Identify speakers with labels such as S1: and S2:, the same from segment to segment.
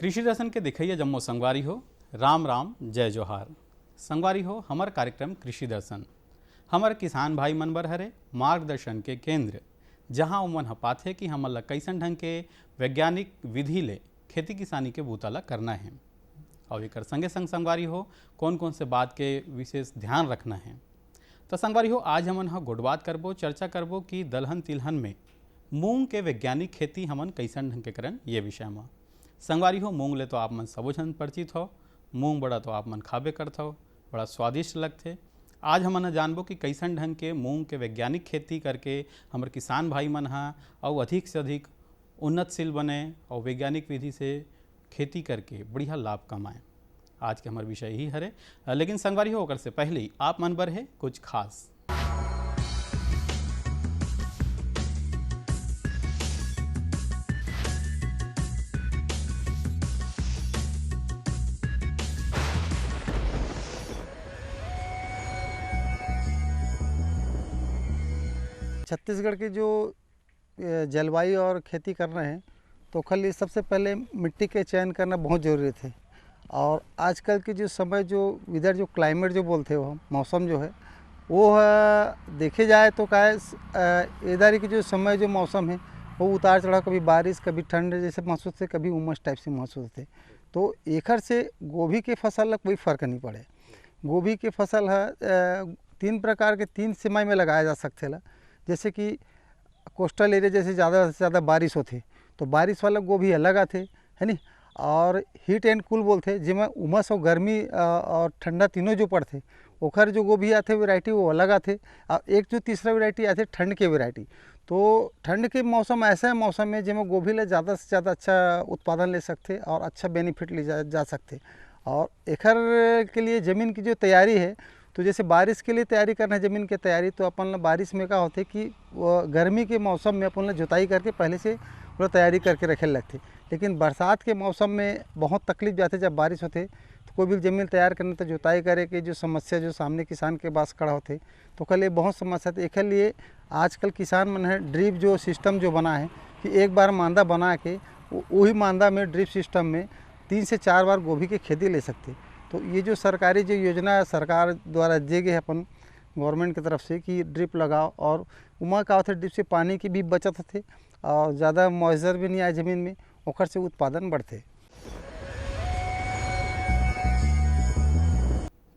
S1: कृषि दर्शन के दिखैया जम्मो संगवारी हो, राम राम जय जोहार। संगवारी हो, हमार कार्यक्रम कृषि दर्शन हमार किसान भाई मन बर हरे मार्गदर्शन के केंद्र, जहां उमन ह पाथे कि हमन ला कैसन ढंग के वैज्ञानिक विधि ले खेती किसानी के बूता ला करना है और एक संगे संग संगवारी हो कौन कौन से बात के विशेष ध्यान रखना है। तो संगवारी हो, आज हमन ह गोट बात करबो, चर्चा करबो कि दलहन तिलहन में मूंग के वैज्ञानिक खेती हमन कैसन ढंग के करन ये विषय में। संगवारी हो, मूंग ले तो आप मन सबो झन परिचित हो, मूंग बड़ा तो आप मन खाबे करत हो, बड़ा स्वादिष्ट लगथे। आज हमन जानबो कि कैसन ढंग के मूंग के वैज्ञानिक खेती करके हमर किसान भाई मन हा और अधिक से अधिक उन्नतशील बने और वैज्ञानिक विधि से खेती करके बढ़िया लाभ कमाएं। आज के हमार विषय ही हरे, लेकिन संगवारी हो ओकर से पहले ही आप मन बर है कुछ खास।
S2: छत्तीसगढ़ की जो जलवायु और खेती कर रहे हैं तो खाली सबसे पहले मिट्टी के चयन करना बहुत ज़रूरी थे। और आजकल की जो समय जो इधर जो क्लाइमेट जो बोलते हो मौसम जो है वो देखे जाए तो क्या है, इधर की जो समय जो मौसम है वो उतार चढ़ाव, कभी बारिश कभी ठंड जैसे महसूस थे, कभी उमस टाइप से महसूस थे। तो एकर से गोभी के फसल ला कोई फर्क नहीं पड़े। गोभी के फसल है तीन प्रकार के तीन सीमाई में लगाया जा सकते ला। जैसे कि कोस्टल एरिया जैसे ज़्यादा से ज़्यादा बारिश होती तो बारिश वाला गोभी अलग आते है नी। और हीट एंड कूल बोलते जिसमें उमस और गर्मी और ठंडा तीनों जो पड़ते ओखर जो गोभी आते वैरायटी वो अलग आते। और एक जो तीसरा वैरायटी आते ठंड के वैरायटी। तो ठंड के मौसम ऐसा है मौसम है जिसमें गोभी ले ज़्यादा से ज़्यादा अच्छा उत्पादन ले सकते और अच्छा बेनिफिट ले जा सकते। और एकर के लिए ज़मीन की जो तैयारी है तो जैसे बारिश के लिए तैयारी करना है ज़मीन की तैयारी, तो अपन बारिश में क्या होते कि गर्मी के मौसम में अपन जुताई करके पहले से पूरा तैयारी करके रखे लगते। लेकिन बरसात के मौसम में बहुत तकलीफ जाते जब बारिश होते तो कोई भी ज़मीन तैयार करने तो जुताई करे के जो समस्या जो सामने किसान के पास खड़ा होते तो कल ये बहुत समस्या थे। एक लिए आजकल किसान मन है ड्रिप जो सिस्टम जो बना है कि एक बार मांदा बना के वही मांदा में ड्रिप सिस्टम में 3 से 4 बार गोभी की खेती ले सकते। तो ये जो सरकारी जो योजना सरकार द्वारा दिए गए अपन गवर्नमेंट की तरफ से कि ड्रिप लगाओ, और उमा का होता है ड्रिप से पानी की भी बचत होती और ज़्यादा मॉइस्चर भी नहीं आए ज़मीन में, ओकर से उत्पादन बढ़ते।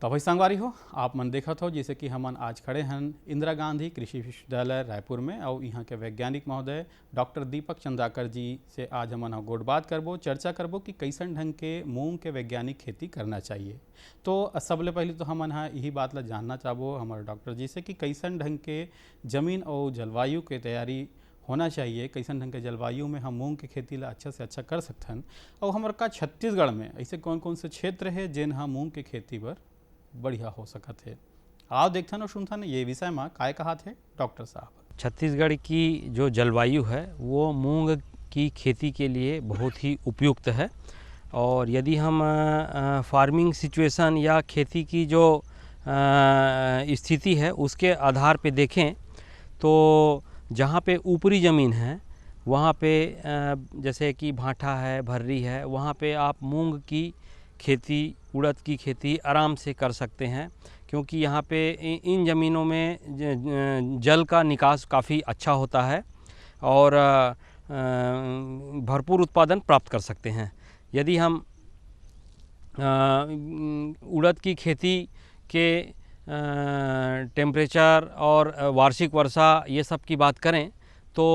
S1: तो भाई संगवारी हो, आप मन देखत हो जैसे कि हमन आज खड़े हैं इंदिरा गांधी कृषि विश्वविद्यालय रायपुर में और यहाँ के वैज्ञानिक महोदय डॉक्टर दीपक चंद्राकर जी से आज हमन गोट बात करबो, चर्चा करबो कि कैसन ढंग के मूंग के वैज्ञानिक खेती करना चाहिए। तो सबले पहले तो हमन यही बात ला जानना चाहबो हमारे डॉक्टर जी से कि कैसन ढंग के जमीन और जलवायु के तैयारी होना चाहिए, कैसन ढंग के जलवायु में हम मूंग के खेती ला अच्छा से अच्छा कर सकथन। और हमारे का छत्तीसगढ़ में ऐसे कौन कौन से क्षेत्र है जिन हम मूंग के खेती पर बढ़िया हो सकत है। आओ देखथन और सुनथन ये विषय में काय कहा थे डॉक्टर साहब।
S3: छत्तीसगढ़ की जो जलवायु है वो मूंग की खेती के लिए बहुत ही उपयुक्त है। और यदि हम फार्मिंग सिचुएशन या खेती की जो स्थिति है उसके आधार पे देखें तो जहाँ पे ऊपरी ज़मीन है वहाँ पे जैसे कि भाटा है, भर्री है, वहाँ पे आप मूंग की खेती, उड़द की खेती आराम से कर सकते हैं, क्योंकि यहाँ पे इन ज़मीनों में जल का निकास काफ़ी अच्छा होता है और भरपूर उत्पादन प्राप्त कर सकते हैं। यदि हम उड़द की खेती के टेम्परेचर और वार्षिक वर्षा ये सब की बात करें तो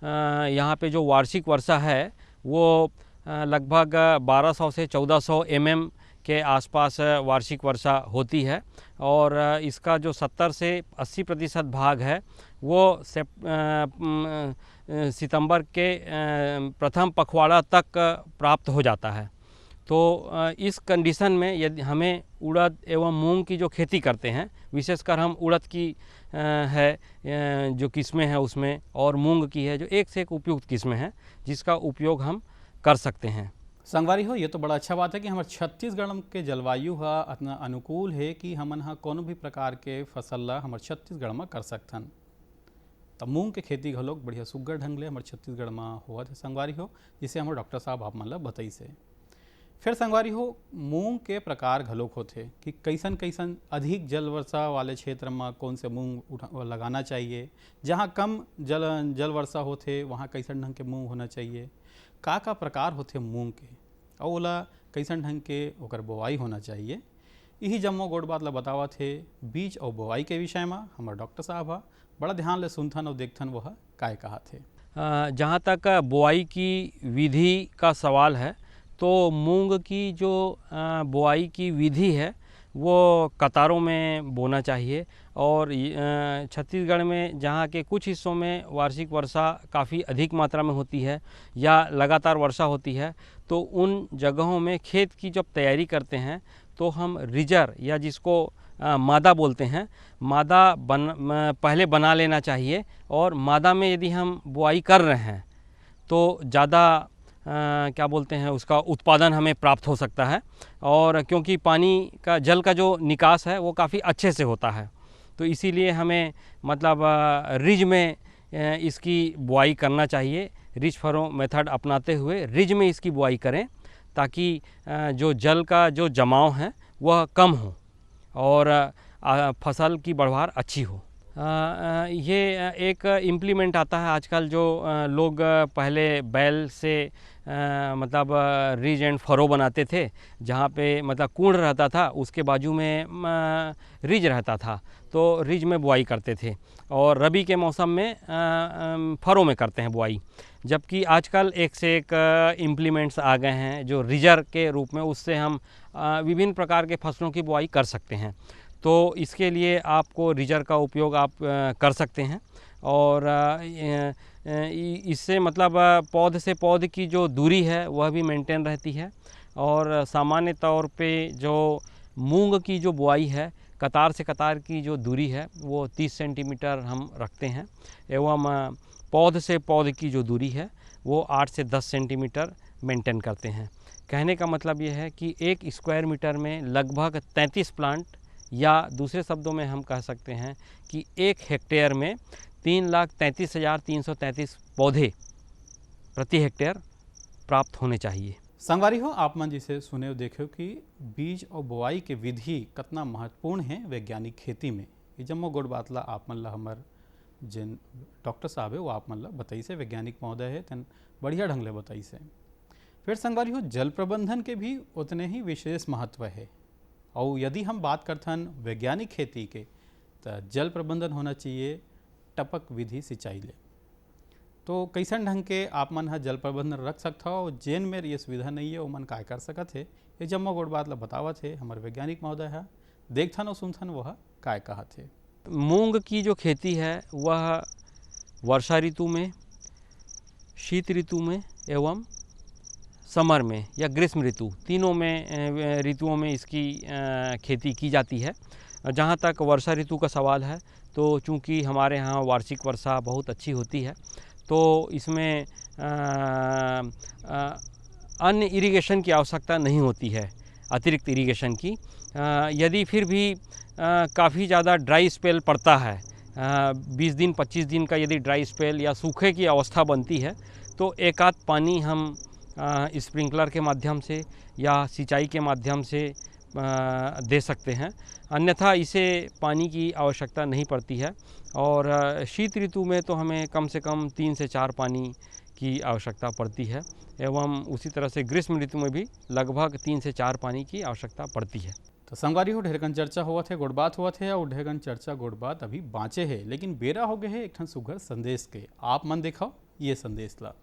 S3: यहाँ पे जो वार्षिक वर्षा है वो लगभग 1200 से 1400 mm के आसपास वार्षिक वर्षा होती है। और इसका जो 70 से 80% भाग है वो सितंबर के प्रथम पखवाड़ा तक प्राप्त हो जाता है। तो इस कंडीशन में यदि हमें उड़द एवं मूंग की जो खेती करते हैं, विशेषकर हम उड़द की जो किस्में हैं उसमें और मूंग की है जो एक से एक उपयुक्त किस्में हैं जिसका उपयोग हम कर सकते हैं।
S1: संगवारी हो, ये तो बड़ा अच्छा बात है कि हमारे छत्तीसगढ़ के जलवायु है इतना अनुकूल है कि हमन कोनो भी प्रकार के फसल ला हमारे छत्तीसगढ़ में कर सकथन। तब मूंग के खेती घलोक बढ़िया सुग्घर ढंग ले हमारे छत्तीसगढ़ में होवत है संगवारी हो, जिसे हमारे डॉक्टर साहब आप मन ला बताई से। फिर संगवारी हो मूंग के प्रकार घलोक होथे कि कैसन कैसन अधिक जल वर्षा वाले क्षेत्र में कौन से मूंग लगाना चाहिए, जहाँ कम जल वर्षा होथे वहाँ कैसन ढंग के मूंग होना चाहिए, का प्रकार होथे मूंग के और ओला कैसन ढंग के ओकर बोआई होना चाहिए। यही जम्मो गोट बात ला बतावत थे बीज और बोआई के विषय में हमारे डॉक्टर साहब हा बड़ा ध्यान ले सुनथन और देखथन वह काय कहा थे।
S3: जहाँ तक बोआई की विधि का सवाल है तो मूंग की जो बोआई की विधि है वो कतारों में बोना चाहिए और छत्तीसगढ़ में जहाँ के कुछ हिस्सों में वार्षिक वर्षा काफ़ी अधिक मात्रा में होती है या लगातार वर्षा होती है, तो उन जगहों में खेत की जब तैयारी करते हैं तो हम रिजर या जिसको मादा बोलते हैं, मादा पहले बना लेना चाहिए और मादा में यदि हम बुआई कर रहे हैं तो ज़्यादा क्या बोलते हैं उसका उत्पादन हमें प्राप्त हो सकता है। और क्योंकि पानी का जल का जो निकास है वो काफ़ी अच्छे से होता है, तो इसीलिए हमें मतलब रिज में इसकी बुआई करना चाहिए। रिज फरो मेथड अपनाते हुए रिज में इसकी बुआई करें ताकि जो जल का जो जमाव है वह कम हो और फसल की बढ़वार अच्छी हो। ये एक इम्प्लीमेंट आता है आजकल जो लोग पहले बैल से मतलब रिज एंड फरो बनाते थे, जहाँ पे मतलब कूड़ रहता था उसके बाजू में रिज रहता था, तो रिज में बुआई करते थे और रबी के मौसम में फरो में करते हैं बुआई। जबकि आजकल एक से एक इम्प्लीमेंट्स आ गए हैं जो रिजर के रूप में, उससे हम विभिन्न प्रकार के फसलों की बुआई कर सकते हैं। तो इसके लिए आपको रिजर का उपयोग आप कर सकते हैं और इससे मतलब पौध से पौध की जो दूरी है वह भी मेंटेन रहती है। और सामान्य तौर पे जो मूंग की जो बुआई है कतार से कतार की जो दूरी है वो 30 सेंटीमीटर हम रखते हैं एवं पौध से पौध की जो दूरी है वो 8 से 10 सेंटीमीटर मेंटेन करते हैं। कहने का मतलब ये है कि 1 स्क्वायर मीटर में लगभग 33 प्लांट, या दूसरे शब्दों में हम कह सकते हैं कि 1 हेक्टेयर में 3,33,333 पौधे प्रति हेक्टेयर प्राप्त होने चाहिए।
S1: संगवारी हो आप मन जिसे सुने देखो कि बीज और बुआई के विधि कितना महत्वपूर्ण है वैज्ञानिक खेती में। ये जम्मो गोड़ बात ला आप मन ला हमार जिन डॉक्टर साहब है वो आप मन ला बताई से, वैज्ञानिक महोदय है तन बढ़िया ढंग ले बताई से। फिर संगवारी हो जल प्रबंधन के भी उतने ही विशेष महत्व है और यदि हम बात करथन वैज्ञानिक खेती के तो जल प्रबंधन होना चाहिए टपक विधि सिंचाई ले। तो कैसन ढंग के आप मन हा जल प्रबंधन रख सकता हो, जेन में ये सुविधा नहीं है वो मन काय कर सकत है, ये जम्मो गोड़ बात ला बतावत है हमारे वैज्ञानिक महोदय है। देखथन और सुनथन वह काय कहत है।
S3: मूंग की जो खेती है वह वर्षा ऋतु में, शीत ऋतु में एवं समर में या ग्रीष्म ऋतु, तीनों में ऋतुओं में इसकी खेती की जाती है। जहाँ तक वर्षा ऋतु का सवाल है तो चूँकि हमारे यहाँ वार्षिक वर्षा बहुत अच्छी होती है तो इसमें अन्य इरिगेशन की आवश्यकता नहीं होती है, अतिरिक्त इरिगेशन की। यदि फिर भी काफ़ी ज़्यादा ड्राई स्पेल पड़ता है, 20 दिन 25 दिन का यदि ड्राई स्पेल या सूखे की अवस्था बनती है तो एक आध पानी हम स्प्रिंकलर के माध्यम से या सिंचाई के माध्यम से दे सकते हैं, अन्यथा इसे पानी की आवश्यकता नहीं पड़ती है। और शीत ऋतु में तो हमें कम से कम 3 से 4 पानी की आवश्यकता पड़ती है एवं उसी तरह से ग्रीष्म ऋतु में भी लगभग 3 से 4 पानी की आवश्यकता पड़ती है।
S1: तो संगवारी हो ढेरकन चर्चा हुआ थे, गुड़ बात हुआ थे और ढेरकन चर्चा गुड़ बात अभी बाँचे है, लेकिन बेरा हो गए है एक ठन सुघर संदेश के। आप मन देखो ये संदेश ला।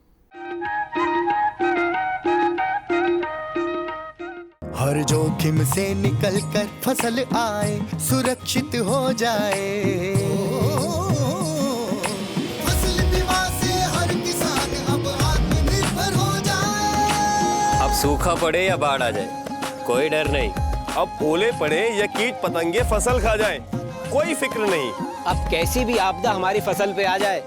S4: हर जोखिम से निकल कर फसल आए, सुरक्षित हो जाए। फसल बीमा से हर किसान अब आत्मनिर्भर हो जाए।
S5: अब सूखा पड़े या बाढ़ आ जाए कोई डर नहीं,
S6: अब ओले पड़े या कीट पतंगे फसल खा जाए कोई फिक्र नहीं।
S7: अब कैसी भी आपदा हमारी फसल पे आ जाए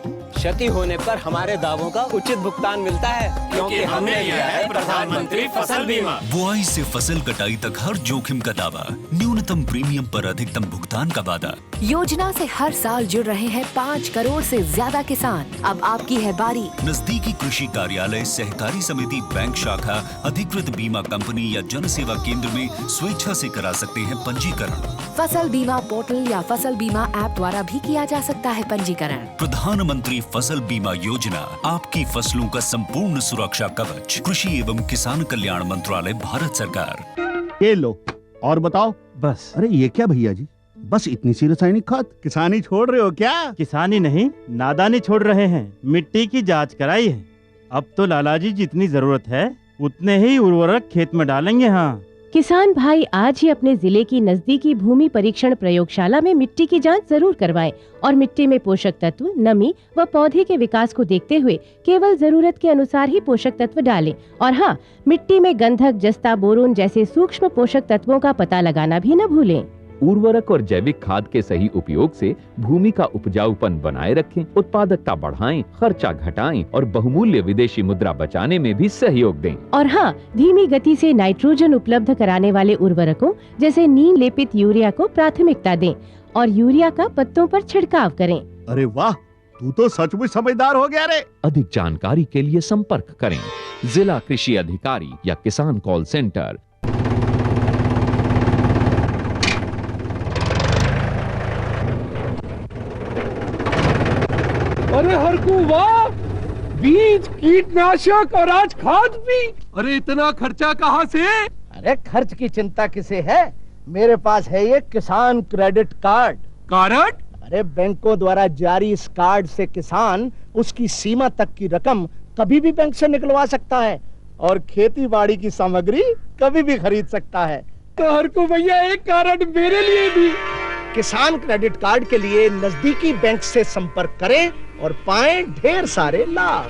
S5: क्षति होने पर हमारे दावों का उचित भुगतान मिलता है, क्योंकि हमने लिया है प्रधानमंत्री फसल बीमा।
S7: बुआई से फसल कटाई तक हर जोखिम का दावा, न्यूनतम प्रीमियम पर अधिकतम भुगतान का वादा।
S8: योजना से हर साल जुड़ रहे हैं 5 करोड़ से ज्यादा किसान। अब आपकी है बारी।
S7: नजदीकी कृषि कार्यालय, सहकारी समिति, बैंक शाखा, अधिकृत बीमा कंपनी या जन सेवा केंद्र में स्वेच्छा से करा सकते हैं पंजीकरण।
S8: फसल बीमा पोर्टल या फसल बीमा ऐप द्वारा भी किया जा सकता है पंजीकरण।
S7: प्रधानमंत्री फसल बीमा योजना, आपकी फसलों का संपूर्ण सुरक्षा कवच। कृषि एवं किसान कल्याण मंत्रालय, भारत सरकार।
S9: ये लो और बताओ। बस। अरे ये क्या भैया जी, बस इतनी सी रासायनिक खाद? किसानी छोड़ रहे हो क्या?
S10: किसानी नहीं, नादानी छोड़ रहे हैं। मिट्टी की जांच कराई है। अब तो लाला जी जितनी जरूरत है उतने ही उर्वरक खेत में डालेंगे। हाँ,
S11: किसान भाई आज ही अपने जिले की नजदीकी भूमि परीक्षण प्रयोगशाला में मिट्टी की जांच जरूर करवाएं और मिट्टी में पोषक तत्व, नमी व पौधे के विकास को देखते हुए केवल जरूरत के अनुसार ही पोषक तत्व डालें। और हाँ, मिट्टी में गंधक, जस्ता, बोरोन जैसे सूक्ष्म पोषक तत्वों का पता लगाना भी न भूलें।
S12: उर्वरक और जैविक खाद के सही उपयोग से भूमि का उपजाऊपन बनाए रखें, उत्पादकता बढ़ाएं, खर्चा घटाएं और बहुमूल्य विदेशी मुद्रा बचाने में भी सहयोग दें।
S11: और हाँ, धीमी गति से नाइट्रोजन उपलब्ध कराने वाले उर्वरकों जैसे नीम लेपित यूरिया को प्राथमिकता दें और यूरिया का पत्तों पर छिड़काव करें।
S9: अरे वाह, तू तो सचमुच समझदार हो गया रे।
S12: अधिक जानकारी के लिए संपर्क करें जिला कृषि अधिकारी या किसान कॉल सेंटर।
S13: अरे हरकू वाह, बीज, कीटनाशक और आज खाद भी। अरे इतना खर्चा कहाँ से?
S14: अरे खर्च की चिंता किसे है, मेरे पास है ये किसान क्रेडिट कार्ड।
S13: कार्ड?
S14: अरे बैंकों द्वारा जारी इस कार्ड से किसान उसकी सीमा तक की रकम कभी भी बैंक से निकलवा सकता है और खेती बाड़ी की सामग्री कभी भी खरीद सकता है।
S13: तो हरकू भैया एक कार्ड मेरे लिए भी।
S14: किसान क्रेडिट कार्ड के लिए नजदीकी बैंक से संपर्क करें और पाएं ढेर सारे लाभ।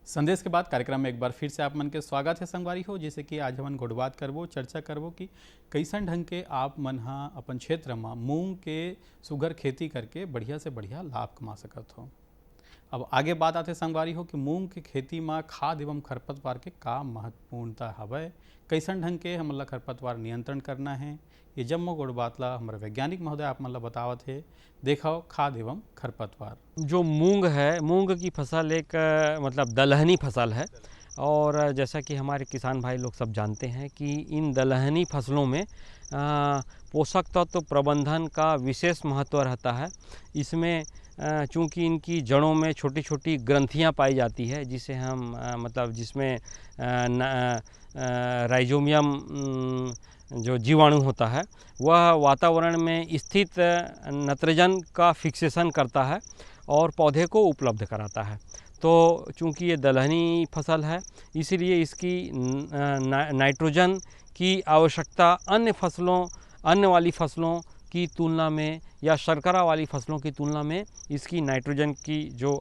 S1: संदेश के बाद कार्यक्रम में एक बार फिर से आप मन के स्वागत है संगवारी हो। जैसे कि आज हमन गुड़बात करबो, चर्चा करबो कि कैसन ढंग के आप मन हा अपन क्षेत्र में मूंग के सुगर खेती करके बढ़िया से बढ़िया लाभ कमा सकत हो। अब आगे बात आते संगवारी हो कि मूंग के खेती में खाद एवं खरपतवार के का महत्वपूर्णता हवय, कैसन ढंग के हमन ला खरपतवार नियंत्रण करना है, ये जम्मो गुड़ बात ला हमारे वैज्ञानिक महोदय आप मन ला बतावत है। देखो खाद एवं खरपतवार।
S3: जो मूंग है, मूंग की फसल एक मतलब दलहनी फसल है और जैसा कि हमारे किसान भाई लोग सब जानते हैं कि इन दलहनी फसलों में पोषक तत्व प्रबंधन का विशेष महत्व रहता है। इसमें चूँकि इनकी जड़ों में छोटी छोटी ग्रंथियां पाई जाती है, जिसे हम मतलब जिसमें राइजोमियम जो जीवाणु होता है वह वातावरण में स्थित नाइट्रोजन का फिक्सेशन करता है और पौधे को उपलब्ध कराता है। तो चूँकि ये दलहनी फसल है इसलिए इसकी नाइट्रोजन की आवश्यकता अन्य वाली फसलों की तुलना में या शर्करा वाली फसलों की तुलना में इसकी नाइट्रोजन की जो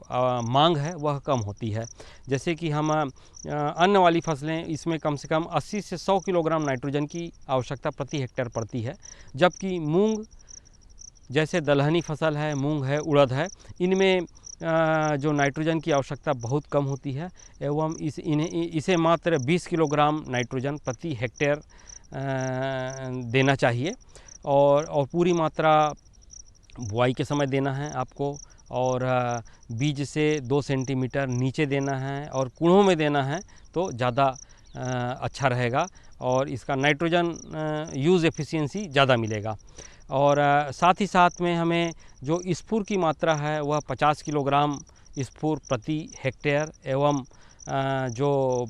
S3: मांग है वह कम होती है। जैसे कि हम अन्य वाली फसलें इसमें कम से कम 80 से 100 किलोग्राम नाइट्रोजन की आवश्यकता प्रति हेक्टेयर पड़ती है, जबकि मूंग जैसे दलहनी फसल है, मूंग है, उड़द है, इनमें जो नाइट्रोजन की आवश्यकता बहुत कम होती है एवं इसे मात्र 20 किलोग्राम नाइट्रोजन प्रति हेक्टेयर देना चाहिए और पूरी मात्रा बुआई के समय देना है आपको और बीज से 2 सेंटीमीटर नीचे देना है और कुड़ों में देना है तो ज़्यादा अच्छा रहेगा और इसका नाइट्रोजन यूज़ एफिशिएंसी ज़्यादा मिलेगा। और साथ ही साथ में हमें जो स्फूर की मात्रा है वह 50 किलोग्राम स्फूर प्रति हेक्टेयर एवं जो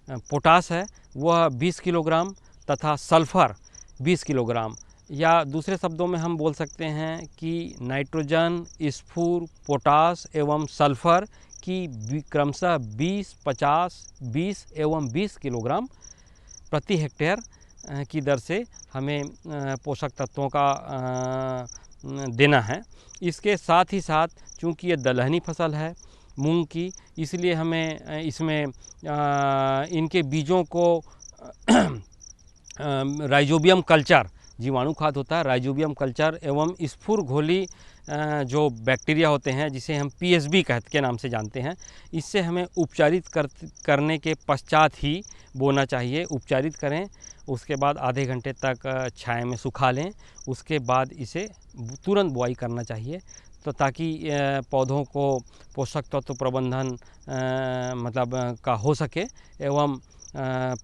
S3: पोटास है वह 20 किलोग्राम तथा सल्फ़र 20 किलोग्राम, या दूसरे शब्दों में हम बोल सकते हैं कि नाइट्रोजन, स्फूर, पोटास एवं सल्फ़र की क्रमशः 20, 50, 20 एवं 20 किलोग्राम प्रति हेक्टेयर की दर से हमें पोषक तत्वों का देना है। इसके साथ ही साथ चूँकि ये दलहनी फसल है मूंग की, इसलिए हमें इसमें इनके बीजों को राइजोबियम कल्चर जीवाणु खाद होता है, राइजोबियम कल्चर एवं स्फुर घोली जो बैक्टीरिया होते हैं जिसे हम PSB के नाम से जानते हैं, इससे हमें उपचारित करने के पश्चात ही बोना चाहिए। उपचारित करें, उसके बाद आधे घंटे तक छाया में सुखा लें, उसके बाद इसे तुरंत बुआई करना चाहिए, तो ताकि पौधों को पोषक तत्व प्रबंधन का हो सके एवं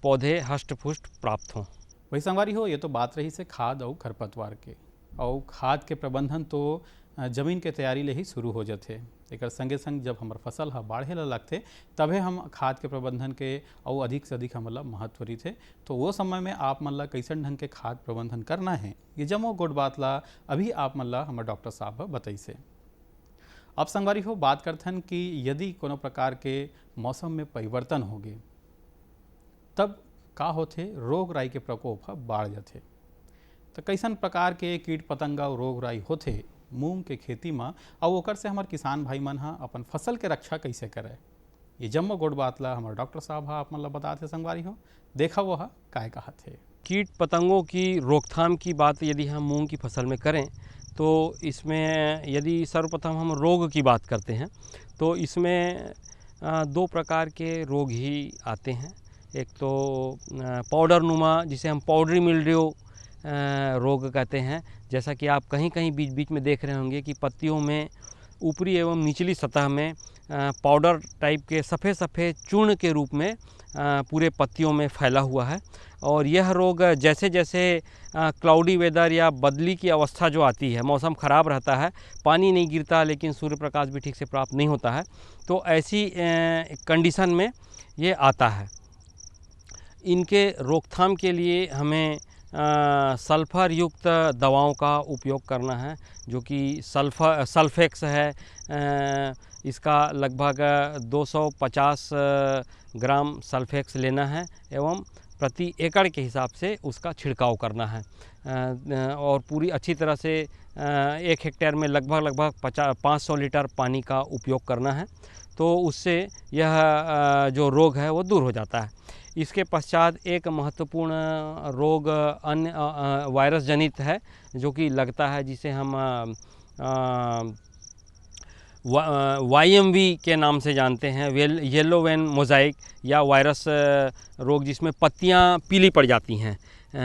S3: पौधे हष्ट पुष्ट प्राप्त हों।
S1: वही संगवारी हो, ये तो बात रही से खाद और खरपतवार के, और खाद के प्रबंधन तो जमीन के तैयारी ले ही शुरू हो जाते। एक संगे संग जब हमार फसल हा बाढ़े ला लगते तबे हम खाद के प्रबंधन के और अधिक से अधिक हमला महत्व रही थे। तो वो समय में आप मन ला कैसन ढंग के खाद प्रबंधन करना है, ये जमो गोट बात ला अभी आप मन ला हमारे डॉक्टर साहब बताई से। अब संगवारी हो, बात करथन कि यदि कोनो प्रकार के मौसम में परिवर्तन होगे तब का होथे, रोग राई के प्रकोप हा बढ़ जाते। तो कैसन प्रकार के कीट पतंगा और रोग राई होथे मूंग के खेती में, और ओकर से हमार किसान भाई मन हा अपन फसल के रक्षा कैसे करे, ये जम्मो गोट बात ला हमारे डॉक्टर साहब हा आप मन ला बताते संगवारी हो। देखा वो हा काय कहा थे।
S3: कीट पतंगों की रोकथाम की बात यदि हम मूंग की फसल में करें तो इसमें यदि सर्वप्रथम हम रोग की बात करते हैं तो इसमें दो प्रकार के रोग ही आते हैं। एक तो पाउडर नुमा, जिसे हम पाउडरी मिल्ड्यू रोग कहते हैं। जैसा कि आप कहीं कहीं बीच बीच में देख रहे होंगे कि पत्तियों में ऊपरी एवं निचली सतह में पाउडर टाइप के सफ़ेद सफ़ेद चूर्ण के रूप में पूरे पत्तियों में फैला हुआ है। और यह रोग जैसे जैसे क्लाउडी वेदर या बदली की अवस्था जो आती है, मौसम ख़राब रहता है, पानी नहीं गिरता लेकिन सूर्य प्रकाश भी ठीक से प्राप्त नहीं होता है, तो ऐसी कंडीशन में ये आता है। इनके रोकथाम के लिए हमें सल्फ़र युक्त दवाओं का उपयोग करना है, जो कि सल्फेक्स है। इसका लगभग 250 ग्राम सल्फेक्स लेना है एवं प्रति एकड़ के हिसाब से उसका छिड़काव करना है। और पूरी अच्छी तरह से 1 हेक्टेयर में लगभग 500 लीटर पानी का उपयोग करना है, तो उससे यह जो रोग है वो दूर हो जाता है। इसके पश्चात एक महत्वपूर्ण रोग अन्य वायरस जनित है जो कि लगता है, जिसे हम YMV के नाम से जानते हैं, येलो वेन मोज़ाइक या वायरस रोग, जिसमें पत्तियां पीली पड़ जाती हैं,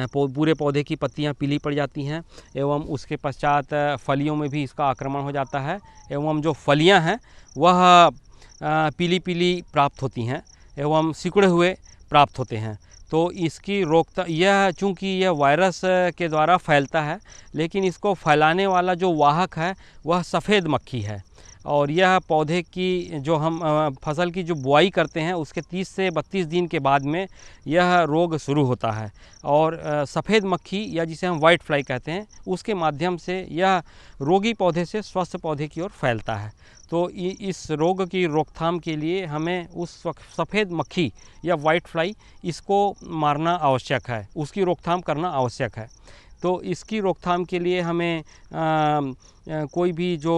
S3: पूरे पौधे की पत्तियां पीली पड़ जाती हैं एवं उसके पश्चात फलियों में भी इसका आक्रमण हो जाता है एवं जो फलियां हैं वह पीली पीली प्राप्त होती हैं एवं सिकुड़े हुए प्राप्त होते हैं। तो इसकी रोकथाम, यह चूँकि यह वायरस के द्वारा फैलता है, लेकिन इसको फैलाने वाला जो वाहक है वह सफ़ेद मक्खी है। और यह पौधे की जो हम फसल की जो बुआई करते हैं उसके 30 से 32 दिन के बाद में यह रोग शुरू होता है। और सफ़ेद मक्खी या जिसे हम वाइट फ्लाई कहते हैं, उसके माध्यम से यह रोगी पौधे से स्वस्थ पौधे की ओर फैलता है। तो इस रोग की रोकथाम के लिए हमें उस सफ़ेद मक्खी या वाइट फ्लाई इसको मारना आवश्यक है, उसकी रोकथाम करना आवश्यक है। तो इसकी रोकथाम के लिए हमें कोई भी जो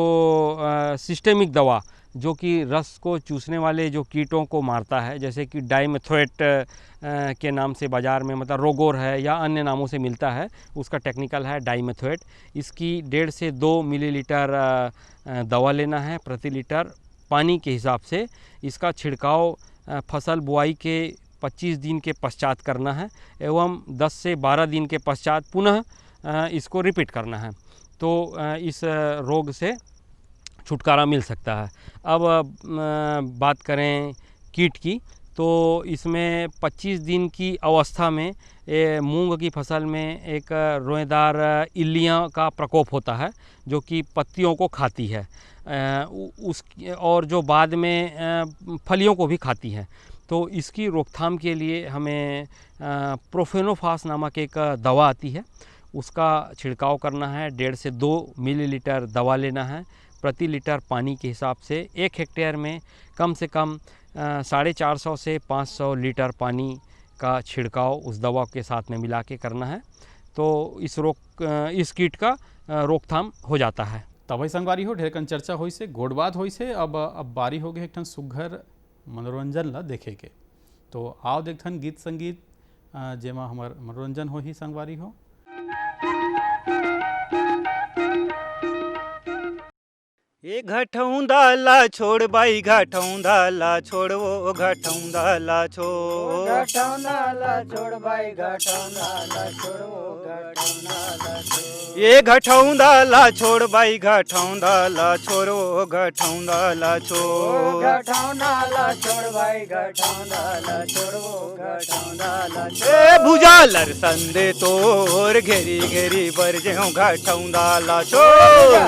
S3: सिस्टेमिक दवा जो कि रस को चूसने वाले जो कीटों को मारता है, जैसे कि डाइमेथोएट के नाम से बाज़ार में मतलब रोगोर है या अन्य नामों से मिलता है, उसका टेक्निकल है डाइमेथोएट। इसकी 1.5 से 2 मिलीलीटर दवा लेना है प्रति लीटर पानी के हिसाब से। इसका छिड़काव फसल बुआई के 25 दिन के पश्चात करना है एवं 10 से 12 दिन के पश्चात पुनः इसको रिपीट करना है, तो इस रोग से छुटकारा मिल सकता है। अब बात करें कीट की, तो इसमें 25 दिन की अवस्था में मूंग की फसल में एक रोएदार इल्लियाँ का प्रकोप होता है जो कि पत्तियों को खाती है और जो बाद में फलियों को भी खाती है। तो इसकी रोकथाम के लिए हमें प्रोफेनोफास नामक एक दवा आती है, उसका छिड़काव करना है। 1.5 से 2 मिलीलीटर दवा लेना है प्रति लीटर पानी के हिसाब से। 1 हेक्टेयर में कम से कम 450 से 500 लीटर पानी का छिड़काव उस दवा के साथ में मिला के करना है, तो इस कीट का रोकथाम हो जाता है।
S1: तब संगवारी हो, ढेर कन चर्चा होई से, गोड़बात होई से, अब बारी हो गए एक ठन सुघर मनोरंजन ला देखे के। तो आओ देखथन गीत संगीत जेमा हमार मनोरंजन हो ही संगवारी हो।
S15: ये घटौंदाला छोड़ बाई घटौंदाला छोड़ वो घटौंदाला छोड़
S16: घटौंदाला छोड़ भाई घटौंदाला छोड़ वो घटौंदाला छोड़
S15: ये घटौंदाला छोड़ बाई घटौंदाला छोड़ वो घटौंदाला छोड़
S16: घटौंदाला छोड़ भाई घटौंदाला छोड़ वो घटौंदाला
S15: ए भुजालर संदे तोर घेरी घेरी बरजेऊ घटौंदाला छोड़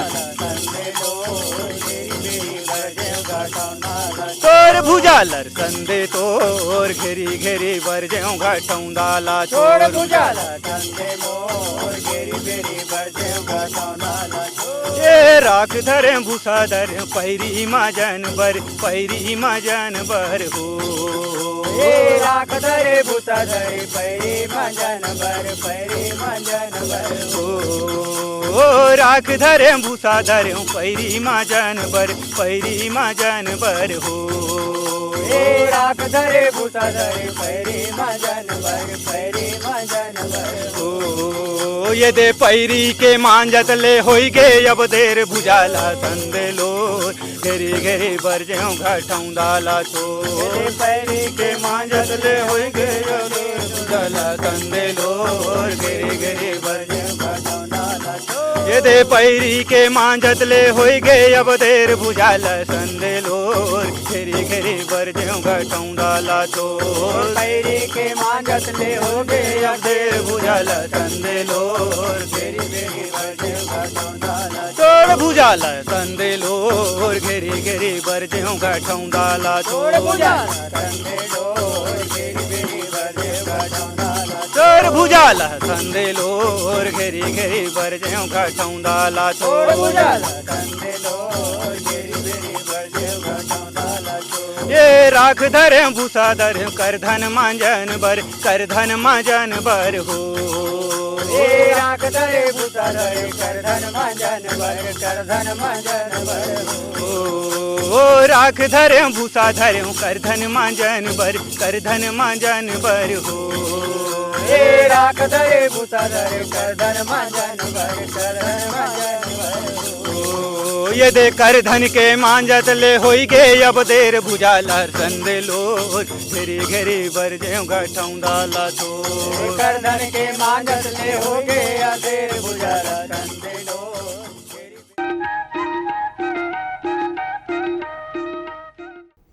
S15: तोर भुजालर संदे तोर घेरी घेरी बरजेऊ घटौंदाला
S16: छोड़ भुजाला संदे मोर घेरी घेरी बरजेऊ घटौंदाला
S15: ये राख धरे भूसा धरे पैरी माजन बर पैरी माजन बर हो
S16: ये राख धरे भूसा धरे पैरी माजन बर पैरी माजन बर
S15: हो राख धरे भूसा धरे पैरी माजन बर पैरी माजन बर हो
S16: ये राख धरे भूसा धरे पैरी माजन बर पैरी माजन बर
S15: हो ये दे पैरी के मांजत ले होई गे अब देर भुजाला संदे लो घेरी घेरी बरजेऊ घटौंदाला छोड़
S16: पैरी
S15: के मांजत ले होई गे अब देर भुजाला संदे लो घेरी घेरी बरजेऊ घटौंदाला छोड़ ये दे पैरी के मांजत ले होई गे अब देर भुजाला संदे लो घेरी घेरी बरजेऊ घटौंदाला छोड़
S16: पैरी के मांजत ले हो गे
S15: अब देर भुजाला संदे लो
S16: घेरी घेरी बरजेऊ घटौंदाला
S15: छोड़ भुजाला संदे लोर घेरी घेरी बरजेऊ घटौंदाला
S16: छोड़ भुजाला संदे लोर घेरी घेरी बरजेऊ घटौंदाला
S15: छोड़ भुजाला संदे लोर घेरी घेरी बरजेऊ घटौंदाला
S16: छोड़ भुजाला संदे लोर घेरी घेरी बरजेऊ घटौंदाला
S15: ये राख धरे भूसा धरे कर धन मांजन बर कर धन मांजन बर हो
S16: ये राख धरे भूसा धरे कर धन मांजन बर कर धन मांजन बर
S15: ओ राख धरे भूसा धरे कर धन मांजन बर कर धन मांजन बर हो
S16: ये राख धरे भूसा धरे कर धन मांजन बर कर धन मांजन बर
S15: ये दे कर धन के मांजत ले होई गे अब देर भुजाला संदे लो घेरी घेरी बरजेऊ घटौंदाला छोड़
S16: कर धन के मांजत ले हो गे अब देर भुजाला संदे लो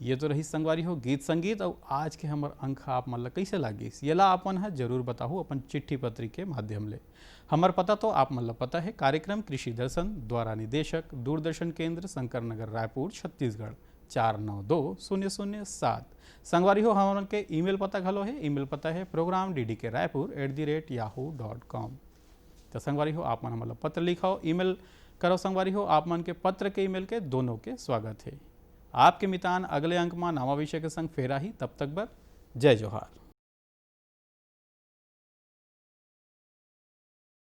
S1: ये तो रही संगवारी हो गीत संगीत। और आज के हमार अंक आप मतलब कैसे लागी येला अपन है जरूर बताहू अपन चिट्ठी पत्री के माध्यम ले। हमार पता तो आप मतलब पता है कार्यक्रम कृषि दर्शन द्वारा निदेशक दूरदर्शन केंद्र शंकर नगर रायपुर छत्तीसगढ़ 492007। संगवारी हो हमारे के ईमेल पता घलो है। ईमेल पता है प्रोग्राम ddkraipur@yahoo.com। तो संगवारी हो आप मन मतलब पत्र लिखाओ ईमेल करो। संगवारी हो आप मन के पत्र के ईमेल के दोनों के स्वागत है। आपके मितान अगले अंक में नवा विषय के संग फेरा ही तब तक बर जय जोहार।